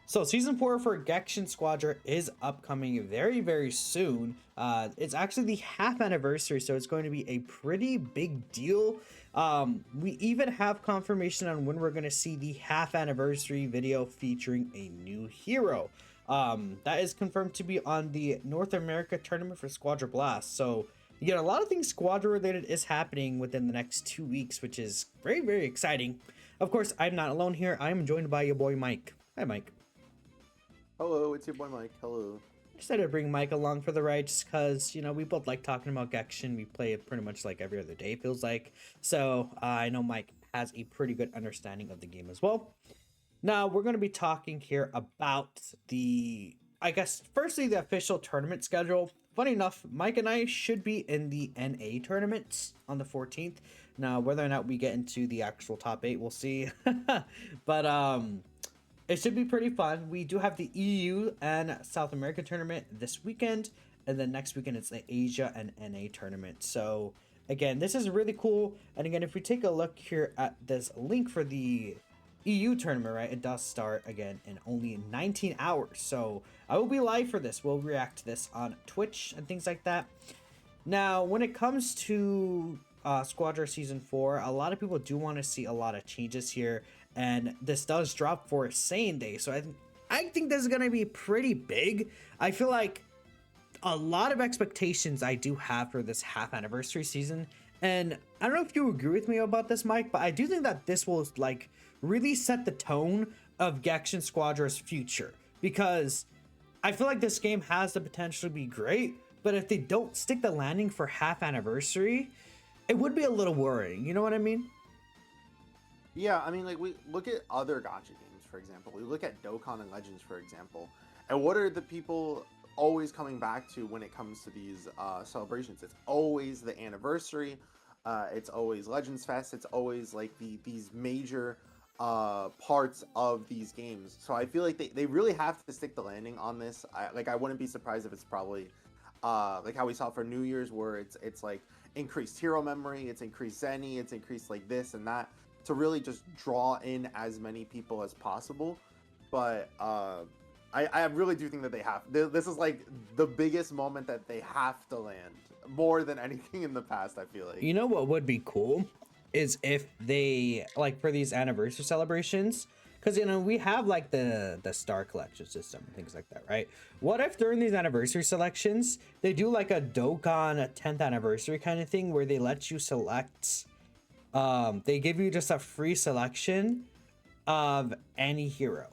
So season 4 for Gekishin Squadron is upcoming very, very soon. It's actually the half anniversary, so it's going to be a pretty big deal. We even have confirmation on when we're going to see the half anniversary video featuring a new hero. That is confirmed to be on the North America tournament for Squadron Blast. So you get a lot of things Squadron related is happening within the next 2 weeks, which is very, very exciting. Of course, I'm not alone here. I'm joined by your boy Mike. Hi, Mike. Hello, it's your boy Mike. Hello. Decided to bring Mike along for the ride just because, we both like talking about Gekishin. We play it pretty much like every other day, it feels like. So I know Mike has a pretty good understanding of the game as well. Now, we're going to be talking here about I guess, firstly, the official tournament schedule. Funny enough, Mike and I should be in the NA tournaments on the 14th. Now, whether or not we get into the actual top 8, we'll see. But, it should be pretty fun. We do have the EU and South America tournament this weekend, and then next weekend it's the Asia and NA tournament. So again, this is really cool. And again, if we take a look here at this link for the EU tournament, right, it does start again in only 19 hours. So I will be live for this. We'll react to this on Twitch and things like that. Now, when it comes to Squadron Season 4, a lot of people do want to see a lot of changes here, and this does drop for same day, so I think this is going to be pretty big. I feel like a lot of expectations I do have for this half anniversary season, and I don't know if you agree with me about this, Mike, but I do think that this will like really set the tone of Gekishin Squadron's future, because I feel like this game has the potential to be great, but if they don't stick the landing for half anniversary, it would be a little worrying. You know what I mean? Yeah, I mean, like, we look at other gacha games, for example. We look at Dokkan and Legends, for example. And what are the people always coming back to when it comes to these celebrations? It's always the anniversary. It's always Legends Fest. It's always, like, these major parts of these games. So I feel like they really have to stick the landing on this. I wouldn't be surprised if it's probably like how we saw for New Year's, where it's like increased hero memory, it's increased Zenny, it's increased like this and that, to really just draw in as many people as possible. But I really do think that they have this is like the biggest moment that they have to land more than anything in the past, I feel like. You know what would be cool is if they, like, for these anniversary celebrations, because we have like the star collection system and things like that, right? What if during these anniversary selections they do like a Dokkan 10th anniversary kind of thing where they let you select, they give you just a free selection of any hero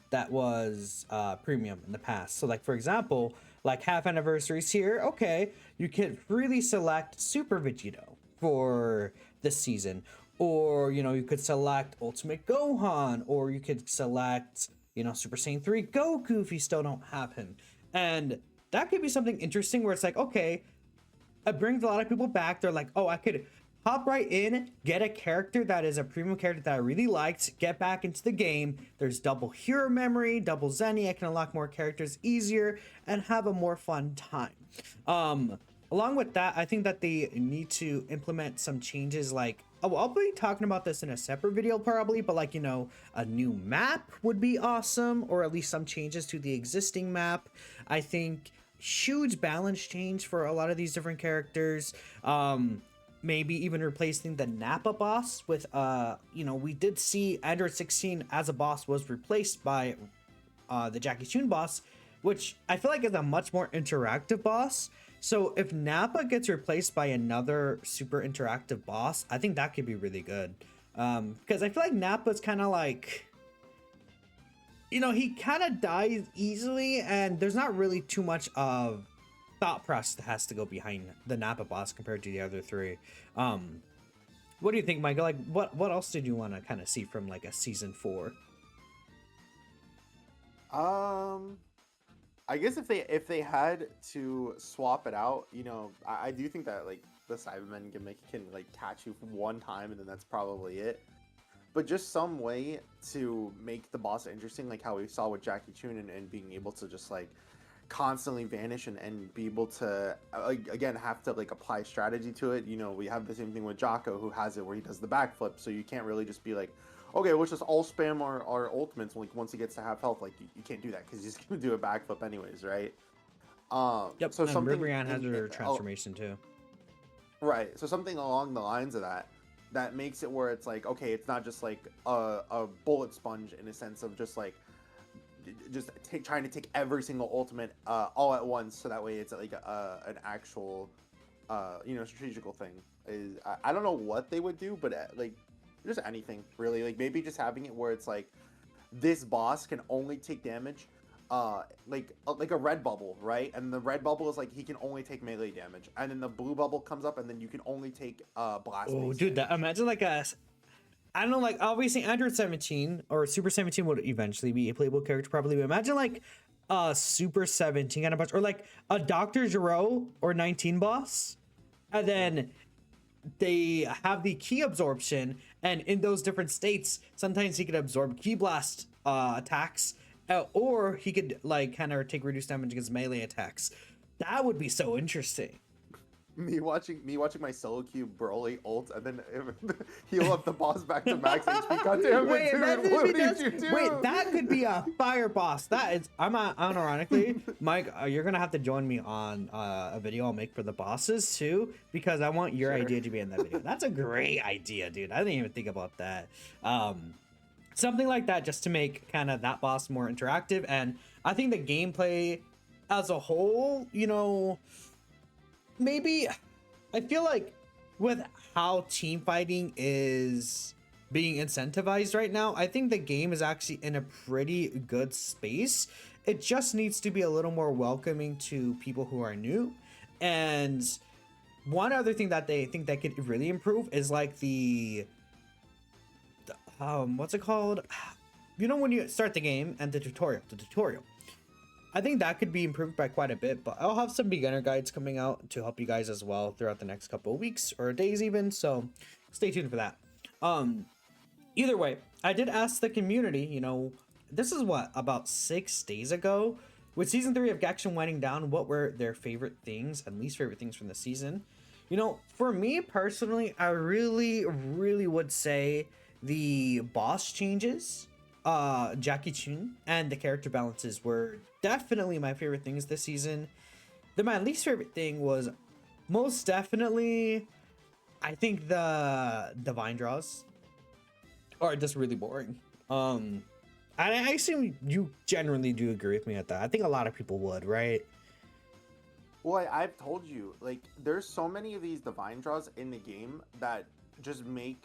that was premium in the past. So like, for example, like half anniversaries here, okay, you can freely select Super Vegito for this season, or you could select Ultimate Gohan, or you could select Super Saiyan 3 Goku if you still don't have him. And that could be something interesting where it's like, okay, it brings a lot of people back. They're like, oh, I could hop right in, get a character that is a premium character that I really liked, get back into the game. There's double hero memory, double Zenny. I can unlock more characters easier and have a more fun time. Along with that, I think that they need to implement some changes, like, oh, I'll be talking about this in a separate video probably, but like, a new map would be awesome, or at least some changes to the existing map. I think huge balance change for a lot of these different characters. Maybe even replacing the Nappa boss with, we did see Android 16 as a boss was replaced by the Gekishin boss, which I feel like is a much more interactive boss. So if Nappa gets replaced by another super interactive boss, I think that could be really good. Because I feel like Nappa's kind of like, he kind of dies easily, and there's not really too much of thought process that has to go behind the Nappa boss compared to the other three. What do you think, Michael? Like, what else did you want to kind of see from like a season 4? I guess if they had to swap it out, I do think that like the Cybermen gimmick can like catch you one time and then that's probably it. But just some way to make the boss interesting, like how we saw with Jackie Chun, and being able to just like constantly vanish and be able to again have to like apply strategy to it. We have the same thing with Jocko, who has it where he does the backflip, so you can't really just be like, okay, let's just all spam our ultimates like once he gets to half health. Like you can't do that because he's gonna do a backflip anyways, right? Yep, So and something Ribrianne has in her oh, transformation too. right. So something along the lines of that that makes it where it's like, okay, it's not just like a bullet sponge in a sense of just like trying to take every single ultimate all at once, so that way it's like an actual strategical thing. Is I don't know what they would do, but like just anything really, like maybe just having it where it's like this boss can only take damage like a red bubble, right? And the red bubble is like he can only take melee damage, and then the blue bubble comes up, and then you can only take blast Oh, base dude, damage. that imagine like a I don't know, like obviously Android 17 or Super 17 would eventually be a playable character probably. But imagine like a Super 17 kind of boss, or like a Dr. Gero or 19 boss, and Yeah. then they have the key absorption, and in those different states, sometimes he could absorb key blast attacks, or he could like kind of take reduced damage against melee attacks. That would be so interesting. Me watching my solo queue Broly ult and then heal up the boss back to max HP. God damn it, Wait, dude! imagine if he What did does. you Wait, do? that could be a fire boss. That is, I'm unironically, Mike. You're gonna have to join me on a video I'll make for the bosses too, because I want your Sure. idea to be in that video. That's a great idea, dude. I didn't even think about that. Something like that just to make kind of that boss more interactive, and I think the gameplay as a whole, maybe I feel like with how team fighting is being incentivized right now, I think the game is actually in a pretty good space. It just needs to be a little more welcoming to people who are new. And one other thing that they think that could really improve is like what's it called? When you start the game and the tutorial. I think that could be improved by quite a bit, but I'll have some beginner guides coming out to help you guys as well throughout the next couple of weeks or days even, so stay tuned for that. Either way, I did ask the community, this is what, about 6 days ago, with season 3 of Gekishin winding down, what were their favorite things and least favorite things from the season? For me personally, I really, really would say the boss changes, Gekishin, and the character balances were definitely my favorite things this season. Then my least favorite thing was most definitely, I think the divine draws are just really boring. I assume you generally do agree with me at that. I think a lot of people would, right? Well, I've told you, like, there's so many of these divine draws in the game that just make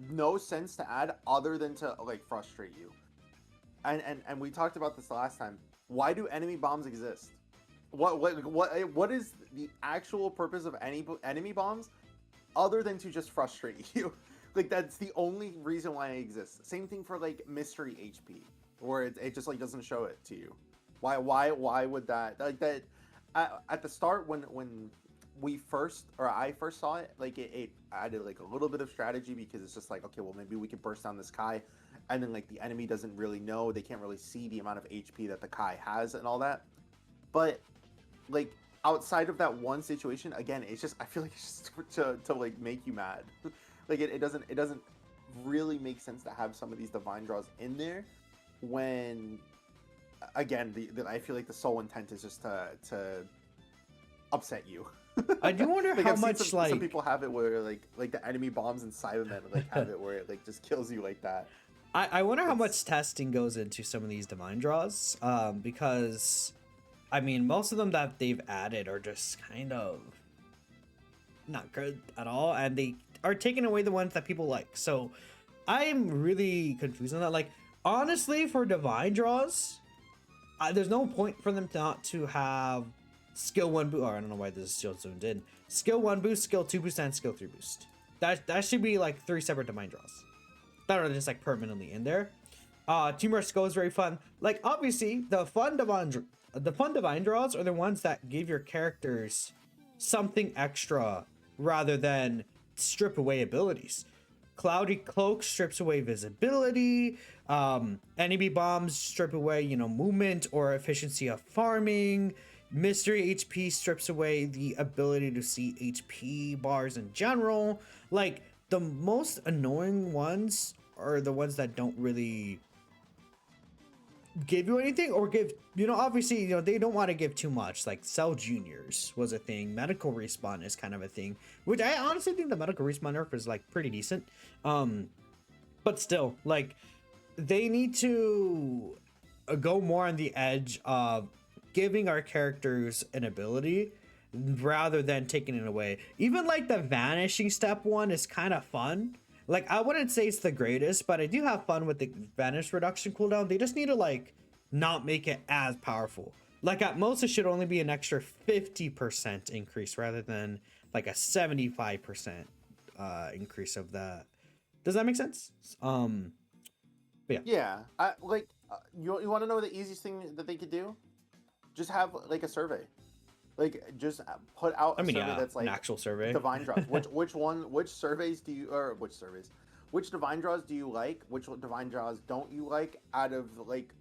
no sense to add other than to like frustrate you. And we talked about this last time. Why do enemy bombs exist? What is the actual purpose of any enemy bombs other than to just frustrate you? Like that's the only reason why it exists. Same thing for like mystery HP, where it just like doesn't show it to you. Why would that like that at the start when I first saw it, like it added like a little bit of strategy because it's just like, okay, well maybe we can burst down this Kai, and then like the enemy doesn't really know, they can't really see the amount of HP that the Kai has and all that. But like outside of that one situation, again, it's just I feel like it's just to like make you mad. Like it doesn't really make sense to have some of these divine draws in there when again I feel like the sole intent is just to upset you. I do wonder Like how I've seen much some people have it where like the enemy bombs and Cybermen like have it where it like just kills you like that. I wonder how It's much testing goes into some of these divine draws, because I mean most of them that they've added are just kind of not good at all, and they are taking away the ones that people like. So I'm really confused on that. Like honestly, for divine draws, there's no point for them not to have skill 1 boost. Or I don't know why this is still zoomed in. Skill 1 boost, skill 2 boost, and skill 3 boost. That should be like 3 separate divine draws that are just like permanently in there. Teamwork skill is very fun. Like obviously the fun divine draws are the ones that give your characters something extra rather than strip away abilities. Cloudy Cloak strips away visibility. Enemy bombs strip away, movement or efficiency of farming. Mystery HP strips away the ability to see HP bars in general. Like the most annoying ones are the ones that don't really give you anything, or give, obviously, they don't want to give too much. Like Cell Juniors was a thing. Medical Respawn is kind of a thing, which I honestly think the Medical Respawn nerf is like pretty decent. But still, like, they need to go more on the edge of giving our characters an ability rather than taking it away. Even like the vanishing step one is kind of fun. Like, I wouldn't say it's the greatest, but I do have fun with the vanish reduction cooldown. They just need to like not make it as powerful. Like, at most it should only be an extra 50% increase rather than like a 75% increase of that. Does that make sense? But yeah. Yeah, I like. You want to know the easiest thing that they could do? Just have like a survey. Like, just put out a survey that's like an actual survey. Divine draws. Which surveys do you, or which surveys? Which divine draws do you like? Which divine draws don't you like? Out of like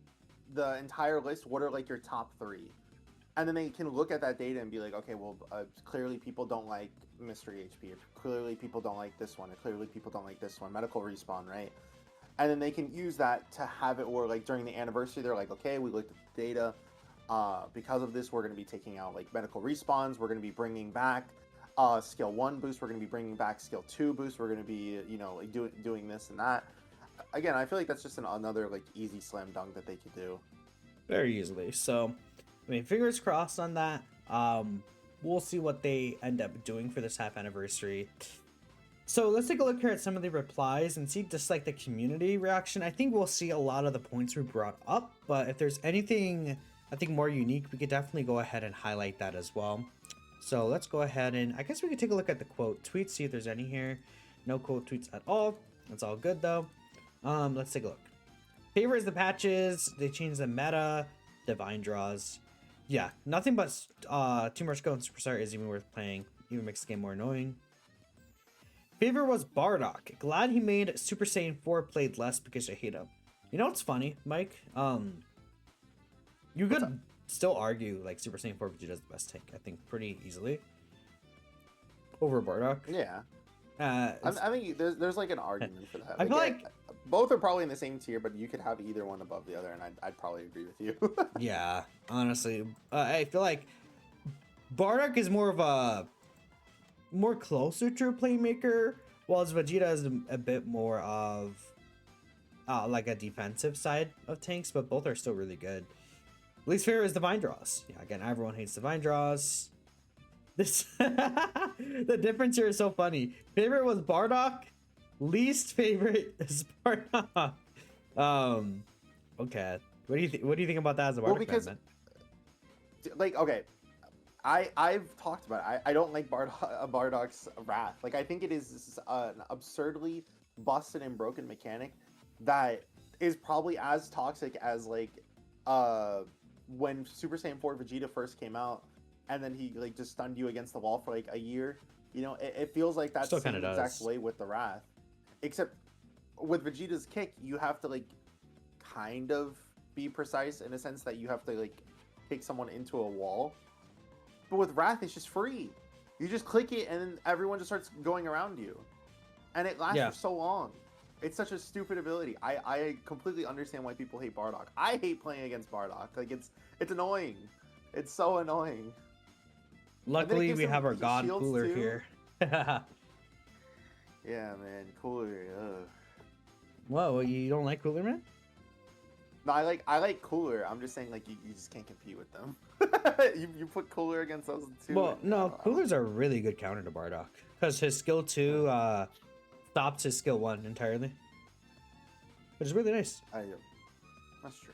the entire list, what are like your top 3? And then they can look at that data and be like, okay, well, clearly people don't like Mystery HP. Or clearly people don't like this one. Or clearly people don't like this one. Medical Respawn, right? And then they can use that to have it where, like, during the anniversary, they're like, okay, we looked at the data. Because of this, we're going to be taking out, like, medical respawns. We're going to be bringing back skill 1 boost. We're going to be bringing back skill 2 boost. We're going to be, like, doing this and that. Again, I feel like that's just another, like, easy slam dunk that they could do. Very easily. So, I mean, fingers crossed on that. We'll see what they end up doing for this half anniversary. So let's take a look here at some of the replies and see just like the community reaction. I think we'll see a lot of the points we brought up, but if there's anything I think more unique, we could definitely go ahead and highlight that as well. So let's go ahead and I guess we could take a look at the quote tweets, see if there's any here. No quote tweets at all. That's all good though. Let's take a look. Favors the patches. They changed the meta. Divine draws. Yeah, nothing but Too Much Go and Superstar is even worth playing. Even makes the game more annoying. Favor was Bardock. Glad he made Super Saiyan 4 played less because I hate him. You know what's funny, Mike? You could still argue like Super Saiyan 4 Vegeta is the best tank, I think, pretty easily over Bardock. Yeah. I think there's like an argument for that. I feel like both are probably in the same tier, but you could have either one above the other, and I'd probably agree with you. Yeah, honestly, I feel like Bardock is more closer to a playmaker, whilst Vegeta is a bit more of like a defensive side of tanks, but both are still really good. Least favorite is Divine Draws. Yeah, again, everyone hates Divine Draws. This the difference here is so funny. Favorite was Bardock. Least favorite is Bardock. Okay. What do you think about that as a Bardock fan, man? Like, okay, I've talked about it. I don't like Bardock's Wrath. Like, I think it is an absurdly busted and broken mechanic that is probably as toxic as like when Super Saiyan 4 Vegeta first came out, and then he like just stunned you against the wall for like a year. You know, it feels like that's the same exact way with the Wrath, except with Vegeta's kick, you have to like kind of be precise in a sense that you have to like take someone into a wall. But with Wrath, it's just free. You just click it, and then everyone just starts going around you, and it lasts for so long. It's such a stupid ability. I completely understand why people hate Bardock. I hate playing against Bardock. Like, it's annoying. It's so annoying. Luckily, we have our God Cooler too. Here. Yeah, man, Cooler. Ugh. Whoa, you don't like Cooler, man? No, I like Cooler. I'm just saying, like, you just can't compete with them. you put Cooler against those two. Well, no, Coolers are a really good counter to Bardock because his skill 2 stops his skill 1 entirely, which is really nice. That's true.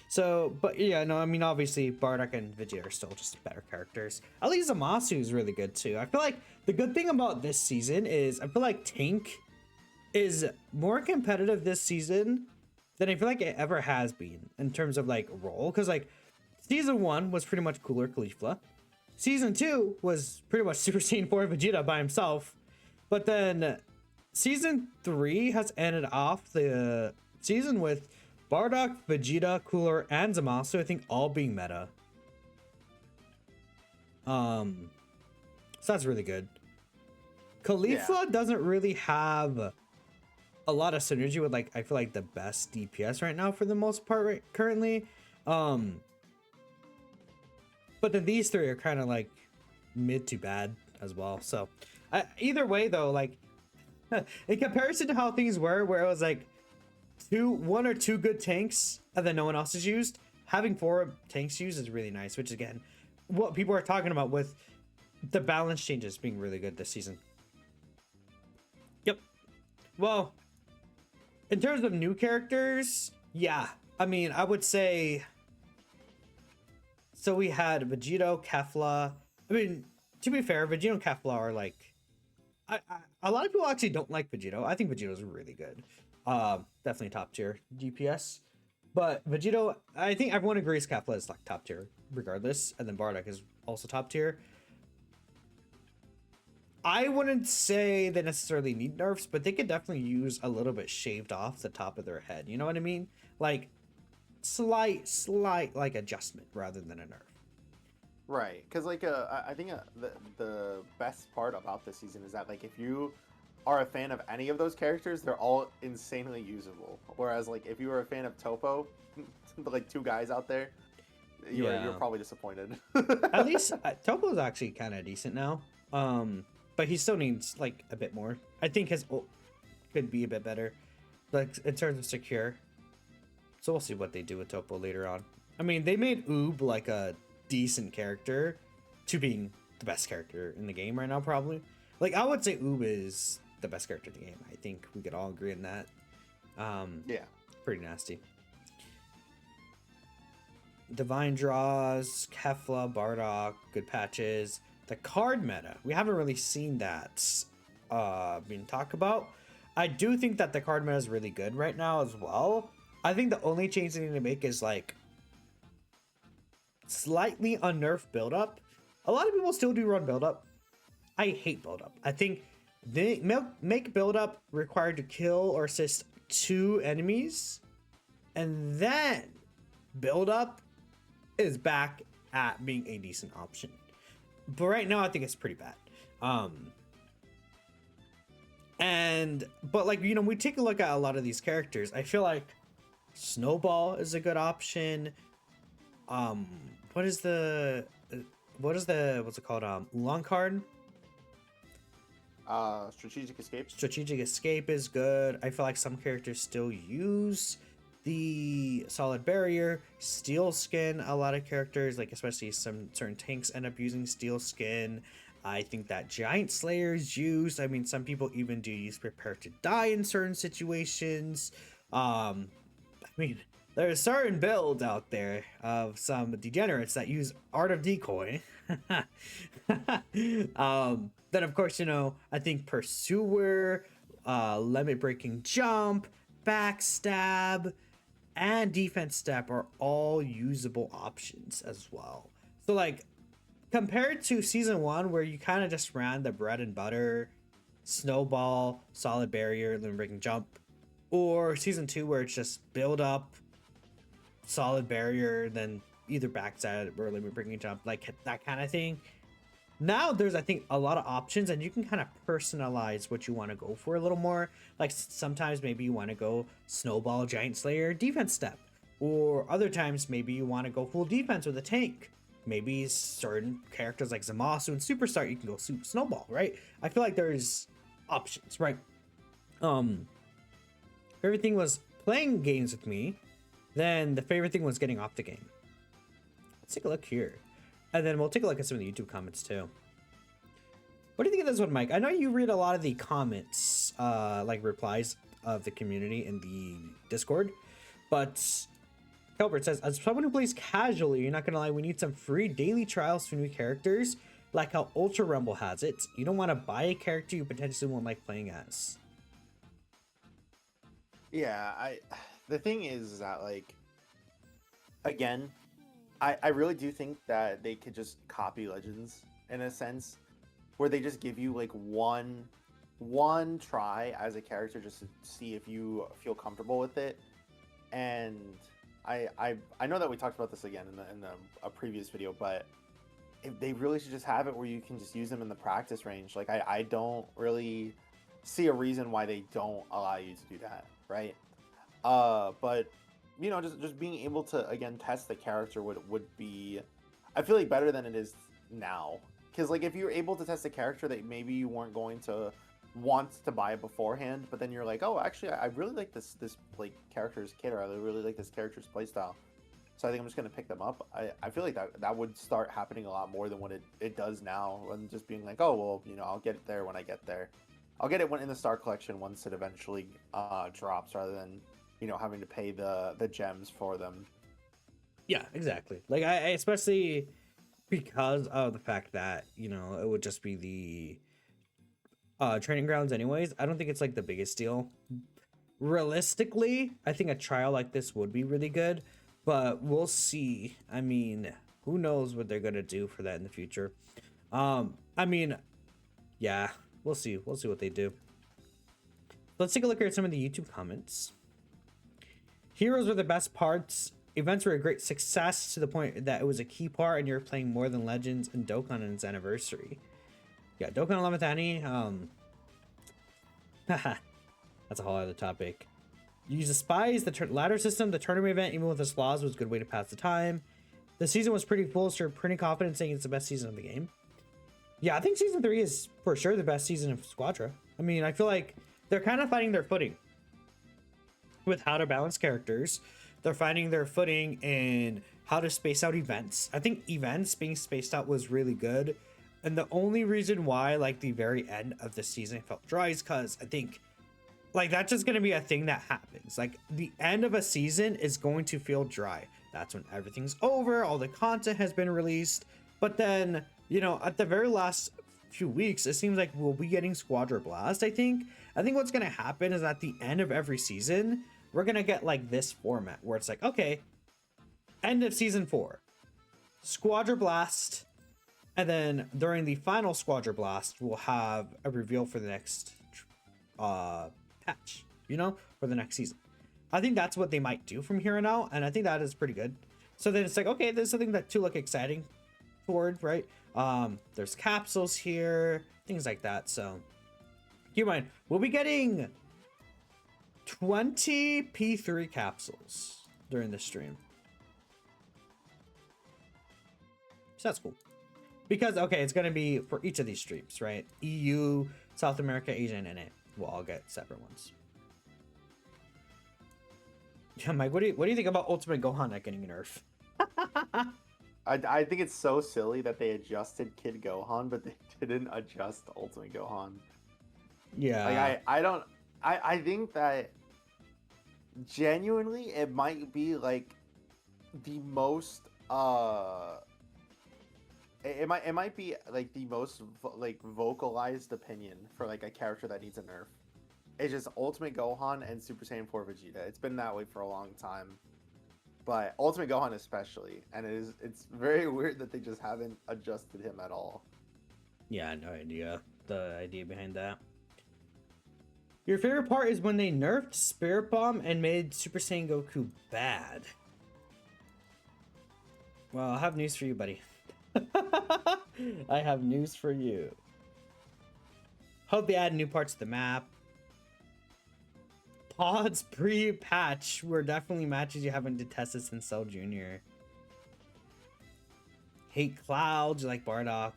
So, but yeah, no, I mean, obviously, Bardock and Vegeta are still just better characters. At least Zamasu is really good too. I feel like the good thing about this season is I feel like Tank is more competitive this season than I feel like it ever has been in terms of like role. Because like season 1 was pretty much Cooler Caulifla. Season 2 was pretty much Super Saiyan 4 Vegeta by himself. But then season 3 has ended off the season with Bardock, Vegeta, Cooler, and Zamasu, I think all being meta. So that's really good. Caulifla doesn't really have a lot of synergy with like I feel like the best DPS right now for the most part right currently. Um but then these three are kind of like mid to bad as well. So either way though, like in comparison to how things were where it was like one or two good tanks and then no one else is used, having four tanks used is really nice, which again what people are talking about with the balance changes being really good this season. Yep. Well, in terms of new characters, yeah, I mean, I would say so we had Vegito, Kefla. I mean, to be fair, Vegito and Kefla are like a lot of people actually don't like Vegito. I think Vegito's really good. Definitely top tier DPS. But Vegito, I think everyone agrees Kefla is like top tier regardless, and then Bardock is also top tier. I wouldn't say they necessarily need nerfs, but they could definitely use a little bit shaved off the top of their head. You know what I mean? Like slight like adjustment rather than a nerf. Right, because like I think the best part about this season is that like if you are a fan of any of those characters, they're all insanely usable. Whereas like if you were a fan of Topo, like two guys out there, you're probably disappointed. At least Topo's actually kind of decent now. But he still needs like a bit more. I think his ult could be a bit better, like in terms of secure. So we'll see what they do with Topo later on. I mean, they made Oob like a decent character to being the best character in the game right now, probably. Like I would say Oob is the best character in the game. I think we could all agree on that. Yeah. Pretty nasty. Divine draws, Kefla, Bardock, good patches. The card meta, we haven't really seen that being talked about. I do think that the card meta is really good right now as well. I think the only change they need to make is like slightly unnerf build up. A lot of people still do run build up. I hate build up. I think they make build up required to kill or assist 2 enemies, and then build up is back at being a decent option. But right now I think it's pretty bad. But like, you know, we take a look at a lot of these characters. I feel like Snowball is a good option. What's it called? Oolong card. Strategic Escape. Strategic Escape is good. I feel like some characters still use the Solid Barrier. Steel Skin, a lot of characters, like especially some certain tanks, end up using Steel Skin. I think that Giant Slayer is used. I mean, some people even do use Prepare to Die in certain situations. I mean, there's certain builds out there of some degenerates that use Art of Decoy. Then of course, you know, I think Pursuer, Limit Breaking Jump, Backstab, and Defense Step are all usable options as well. So like, compared to season 1 where you kind of just ran the bread and butter, Snowball, Solid Barrier, Limit Breaking Jump, or season 2 where it's just build up, Solid Barrier, then either Backstab or Limit Breaking Jump, like that kind of thing. Now there's, I think, a lot of options, and you can kind of personalize what you want to go for a little more. Like sometimes maybe you want to go Snowball, Giant Slayer, Defense Step, or other times maybe you want to go full defense with a tank. Maybe certain characters like Zamasu and Superstar, you can go Snowball, right? I feel like there's options, right? Everything was playing games with me, then the favorite thing was getting off the game. Let's take a look here. And then we'll take a look at some of the YouTube comments too. What do you think of this one, Mike? I know you read a lot of the comments, like replies of the community in the Discord, but Kelbert says, as someone who plays casually, you're not gonna lie, we need some free daily trials for new characters, like how Ultra Rumble has it. You don't want to buy a character you potentially won't like playing as. Yeah, the thing is that like, again, I really do think that they could just copy Legends in a sense, where they just give you like one try as a character just to see if you feel comfortable with it. And I know that we talked about this again in a previous video, but if they really should just have it where you can just use them in the practice range. Like I don't really see a reason why they don't allow you to do that, right? But just being able to again test the character would be, I feel like, better than it is now. Because like if you're able to test a character that maybe you weren't going to want to buy beforehand, but then you're like, oh, actually, I really like this like character's kit, or I really like this character's playstyle. So I think I'm just gonna pick them up. I feel like that would start happening a lot more than what it does now, and just being like, oh well, I'll get it there when I get there. I'll get it when in the Star Collection once it eventually drops, rather than having to pay the gems for them. Yeah, exactly. Like I especially because of the fact that it would just be the training grounds anyways. I don't think it's like the biggest deal. Realistically, I think a trial like this would be really good, but we'll see. I mean, who knows what they're gonna do for that in the future. I mean, yeah, we'll see what they do. Let's take a look at some of the YouTube comments. Heroes were the best parts. Events were a great success to the point that it was a key part, and you're playing more than Legends and Dokkan on its anniversary. Yeah, Dokkan 11th Annie. That's a whole other topic. Use the spies, the ladder system, the tournament event, even with its flaws, was a good way to pass the time. The season was pretty full, so you're pretty confident saying it's the best season of the game. Yeah, I think season 3 is for sure the best season of Squadra. I mean, I feel like they're kind of finding their footing with how to balance characters. They're finding their footing in how to space out events. I think events being spaced out was really good. And the only reason why, like, the very end of the season felt dry is because I think, like, that's just going to be a thing that happens. Like, the end of a season is going to feel dry. That's when everything's over, all the content has been released. But then, at the very last few weeks, it seems like we'll be getting Squadra Blast, I think. I think what's going to happen is at the end of every season, we're going to get, like, this format where it's like, okay, end of season 4, Squadra Blast. And then during the final Squadra Blast, we'll have a reveal for the next patch, for the next season. I think that's what they might do from here on out, and I think that is pretty good. So then it's like, okay, there's something to look exciting forward, right? There's capsules here, things like that. So keep in mind, we'll be getting 20 P3 capsules during this stream. So that's cool. Because, okay, it's going to be for each of these streams, right? EU, South America, Asia, and NA. We'll all get separate ones. Yeah, Mike, what do you think about Ultimate Gohan not getting a nerf? I think it's so silly that they adjusted Kid Gohan, but they didn't adjust Ultimate Gohan. Yeah. Like, I think that genuinely it might be like the most it might be like the most vocalized opinion for like a character that needs a nerf. It's just Ultimate Gohan and Super Saiyan 4 Vegeta. It's been that way for a long time, but Ultimate Gohan especially, and it's very weird that they just haven't adjusted him at all. Yeah, no idea the idea behind that. Your favorite part is when they nerfed Spirit Bomb and made Super Saiyan Goku bad. Well, I have news for you, buddy. I have news for you. Hope they add new parts to the map. Pods pre-patch were definitely matches you haven't detested since Cell Jr. Hate Clouds, you like Bardock.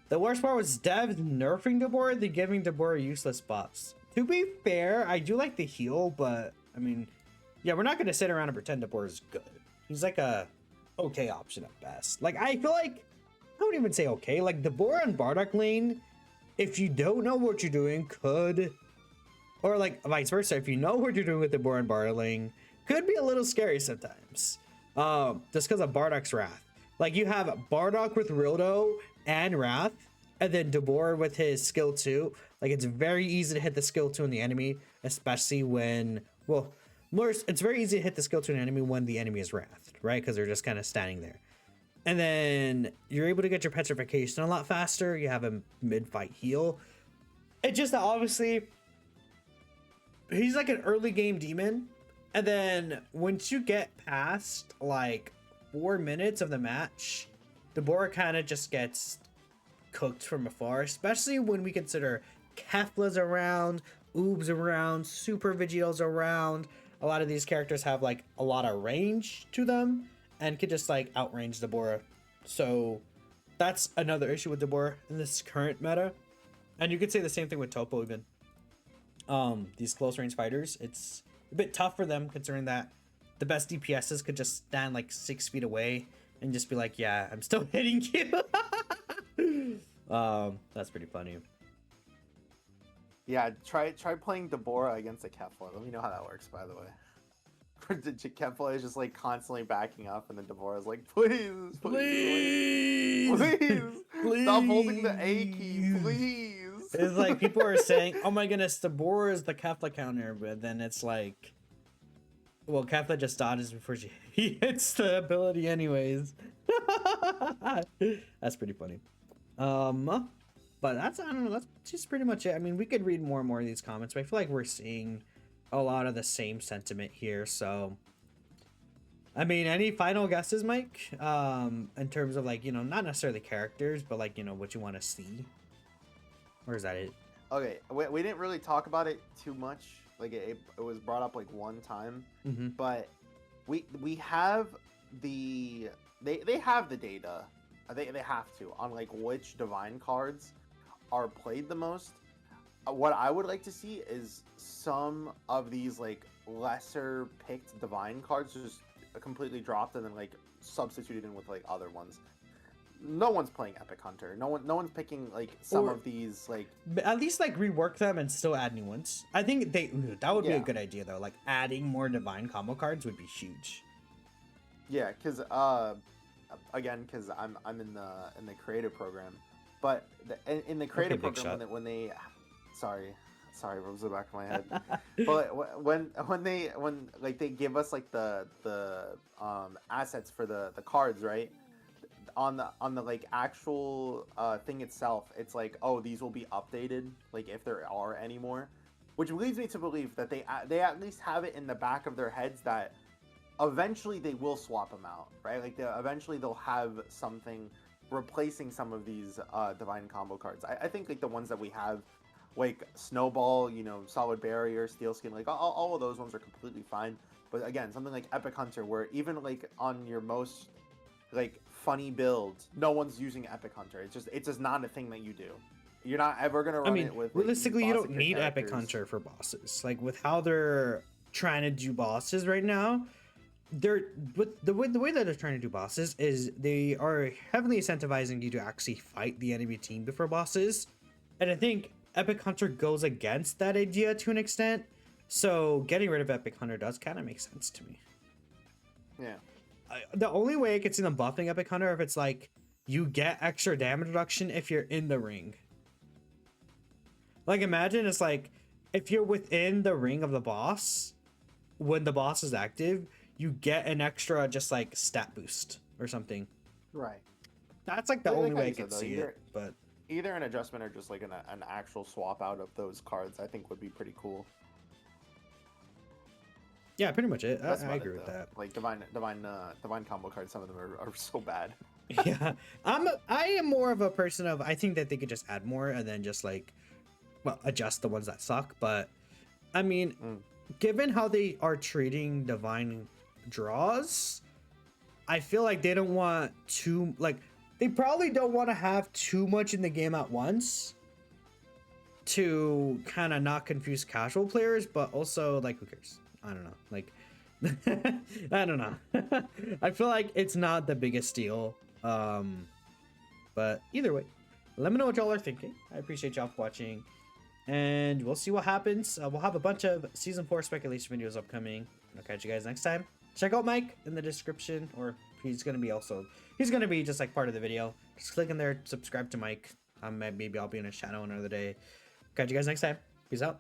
The worst part was devs nerfing Deborah, than giving Deborah useless buffs. To be fair, I do like the heal, but I mean, yeah, we're not gonna sit around and pretend Deborah's good. He's like a okay option at best. Like, I feel like, I wouldn't even say okay, like Deborah and Bardock lane, if you don't know what you're doing, could, or like vice versa, if you know what you're doing with Deborah and Bardock lane, could be a little scary sometimes. Just because of Bardock's Wrath. Like, you have Bardock with Rildo and Wrath, and then Deborah with his skill 2. Like, it's very easy to hit the skill 2 on the enemy, especially when, well, it's very easy to hit the skill 2 on an enemy when the enemy is Wrathed, right? Because they're just kind of standing there. And then you're able to get your petrification a lot faster. You have a mid-fight heal. It's just that obviously he's like an early game demon. And then once you get past like 4 minutes of the match, Deborah kind of just gets cooked from afar, especially when we consider Kefla's around, Oob's around, Super Vegito's around. A lot of these characters have like a lot of range to them and could just like outrange Deborah. So that's another issue with Deborah in this current meta. And you could say the same thing with Topo even. These close range fighters, it's a bit tough for them considering that the best DPSs could just stand like 6 feet away and just be like, yeah, I'm still hitting you. That's pretty funny. Yeah, try playing Deborah against a Kefla. Let me know how that works, by the way. Kefla is just like constantly backing up, and then Deborah's like, please, stop holding the A key, please. It's like people are saying, oh my goodness, Deborah is the Kefla counter, but then it's like, well, Kefla just dodges before she hits the ability anyways. That's pretty funny. But that's, I don't know, that's just pretty much it. I mean, we could read more and more of these comments, but I feel like we're seeing a lot of the same sentiment here. So, I mean, any final guesses, Mike? In terms of like, you know, not necessarily characters, but like, you know, what you want to see? Or is that it? Okay, we didn't really talk about it too much. Like it was brought up like one time, but we have the they have the data. They have to on like which divine cards are played the most. What I would like to see is some of these like lesser picked divine cards just completely dropped and then like substituted in with like other ones. No one's playing Epic Hunter. No one's picking like some of these like. At least like rework them and still add new ones. I think that would be a good idea though. Like adding more divine combo cards would be huge. Yeah, because again, because I'm in the creative program, but in the creative program when they sorry what was the back of my head, but when like they give us like the assets for the cards, right, on the like actual thing itself, it's like, oh, these will be updated like if there are any more, which leads me to believe that they at least have it in the back of their heads that eventually they will swap them out, right? Like eventually they'll have something replacing some of these divine combo cards. I think like the ones that we have, like Snowball, you know, Solid Barrier, Steel Skin, like all of those ones are completely fine. But again, something like Epic Hunter, where even like on your most like funny build, no one's using Epic Hunter. It's just not a thing that you do. You're not ever gonna run it with. Realistically, like, you don't need Epic Hunter for bosses. Like with how they're trying to do bosses right now, the way that they're trying to do bosses is they are heavily incentivizing you to actually fight the enemy team before bosses, and I think Epic Hunter goes against that idea to an extent. So getting rid of Epic Hunter does kind of make sense to me. Yeah. The only way I could see them buffing Epic Hunter if it's like you get extra damage reduction if you're in the ring. Like imagine it's like if you're within the ring of the boss, when the boss is active, you get an extra just like stat boost or something. Right. That's like the only way I could see it. But either an adjustment or just like an actual swap out of those cards, I think would be pretty cool. Yeah, pretty much it. I agree with that. Like divine combo cards, some of them are so bad. Yeah, I am more of a person of I think that they could just add more and then just like, well, adjust the ones that suck. But I mean, given how they are treating divine draws, I feel like they don't want too like they probably don't want to have too much in the game at once to kind of not confuse casual players, but also like who cares? I don't know. Like I don't know. I feel like it's not the biggest deal. But either way, let me know what y'all are thinking. I appreciate y'all for watching, and we'll see what happens. We'll have a bunch of season 4 speculation videos upcoming. I'll catch you guys next time. Check out Mike in the description, or he's gonna be just like part of the video. Just click in there, subscribe to Mike. Maybe I'll be in his channel another day. Catch you guys next time. Peace out.